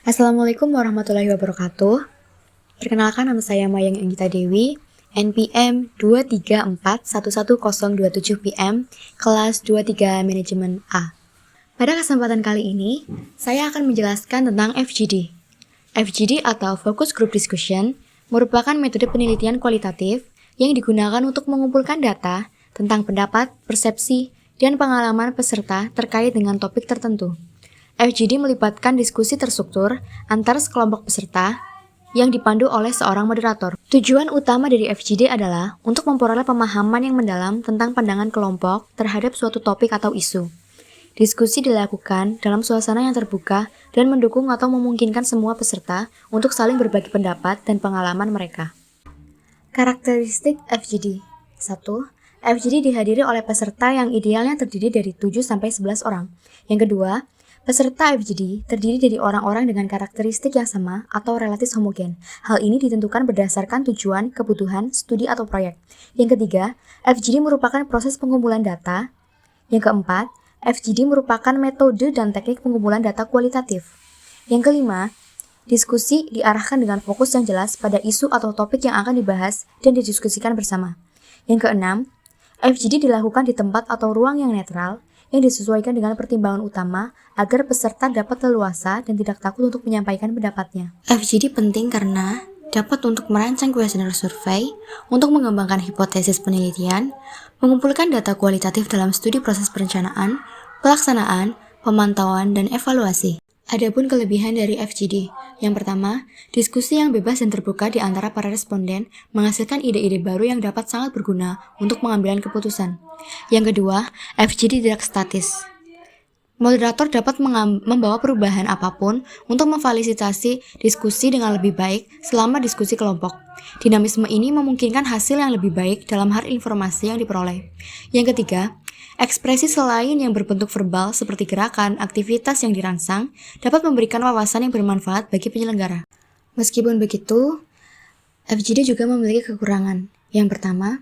Assalamualaikum warahmatullahi wabarakatuh. Perkenalkan, nama saya Mayang Anggita Dewi, NPM 2341127PM, kelas 23 Manajemen A. Pada kesempatan kali ini, saya akan menjelaskan tentang FGD. FGD atau Focus Group Discussion merupakan metode penelitian kualitatif yang digunakan untuk mengumpulkan data tentang pendapat, persepsi, dan pengalaman peserta terkait dengan topik tertentu. FGD melibatkan diskusi terstruktur antar sekelompok peserta yang dipandu oleh seorang moderator. Tujuan utama dari FGD adalah untuk memperoleh pemahaman yang mendalam tentang pandangan kelompok terhadap suatu topik atau isu. Diskusi dilakukan dalam suasana yang terbuka dan mendukung atau memungkinkan semua peserta untuk saling berbagi pendapat dan pengalaman mereka. Karakteristik FGD. 1. FGD dihadiri oleh peserta yang idealnya terdiri dari 7-11 orang. Yang kedua, peserta FGD terdiri dari orang-orang dengan karakteristik yang sama atau relatif homogen. Hal ini ditentukan berdasarkan tujuan, kebutuhan, studi atau proyek. Yang ketiga, FGD merupakan proses pengumpulan data. Yang keempat, FGD merupakan metode dan teknik pengumpulan data kualitatif. Yang kelima, diskusi diarahkan dengan fokus yang jelas pada isu atau topik yang akan dibahas dan didiskusikan bersama. Yang keenam, FGD dilakukan di tempat atau ruang yang netral, yang disesuaikan dengan pertimbangan utama agar peserta dapat leluasa dan tidak takut untuk menyampaikan pendapatnya. FGD penting karena dapat untuk merancang kuesioner survei, untuk mengembangkan hipotesis penelitian, mengumpulkan data kualitatif dalam studi proses perencanaan, pelaksanaan, pemantauan, dan evaluasi. Adapun kelebihan dari FGD, yang pertama, diskusi yang bebas dan terbuka di antara para responden menghasilkan ide-ide baru yang dapat sangat berguna untuk pengambilan keputusan. Yang kedua, FGD tidak statis. Moderator dapat membawa perubahan apapun untuk memfasilitasi diskusi dengan lebih baik selama diskusi kelompok. Dinamisme ini memungkinkan hasil yang lebih baik dalam hal informasi yang diperoleh. Yang ketiga, ekspresi selain yang berbentuk verbal seperti gerakan, aktivitas yang dirangsang dapat memberikan wawasan yang bermanfaat bagi penyelenggara. Meskipun begitu, FGD juga memiliki kekurangan. Yang pertama,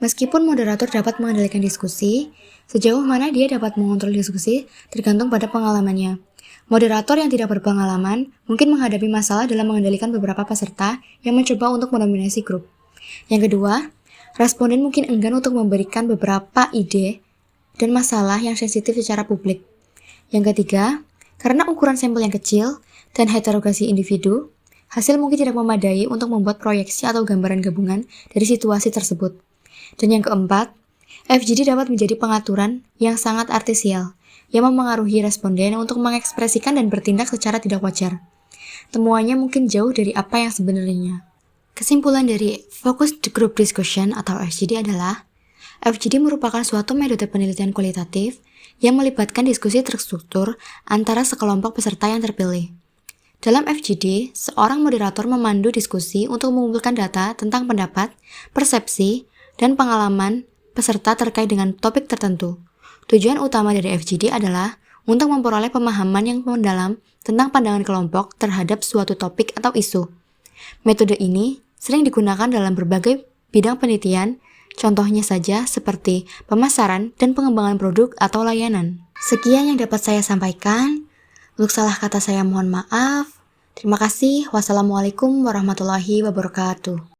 meskipun moderator dapat mengendalikan diskusi, sejauh mana dia dapat mengontrol diskusi tergantung pada pengalamannya. Moderator yang tidak berpengalaman mungkin menghadapi masalah dalam mengendalikan beberapa peserta yang mencoba untuk mendominasi grup. Yang kedua, responden mungkin enggan untuk memberikan beberapa ide dan masalah yang sensitif secara publik. Yang ketiga, karena ukuran sampel yang kecil dan heterogasi individu, hasil mungkin tidak memadai untuk membuat proyeksi atau gambaran gabungan dari situasi tersebut. Dan yang keempat, FGD dapat menjadi pengaturan yang sangat artifisial, yang memengaruhi responden untuk mengekspresikan dan bertindak secara tidak wajar. Temuannya mungkin jauh dari apa yang sebenarnya. Kesimpulan dari Focus Group Discussion atau FGD adalah, FGD merupakan suatu metode penelitian kualitatif yang melibatkan diskusi terstruktur antara sekelompok peserta yang terpilih. Dalam FGD, seorang moderator memandu diskusi untuk mengumpulkan data tentang pendapat, persepsi, dan pengalaman peserta terkait dengan topik tertentu. Tujuan utama dari FGD adalah untuk memperoleh pemahaman yang mendalam tentang pandangan kelompok terhadap suatu topik atau isu. Metode ini sering digunakan dalam berbagai bidang penelitian, contohnya saja seperti pemasaran dan pengembangan produk atau layanan. Sekian yang dapat saya sampaikan. Untuk salah kata saya mohon maaf. Terima kasih. Wassalamualaikum warahmatullahi wabarakatuh.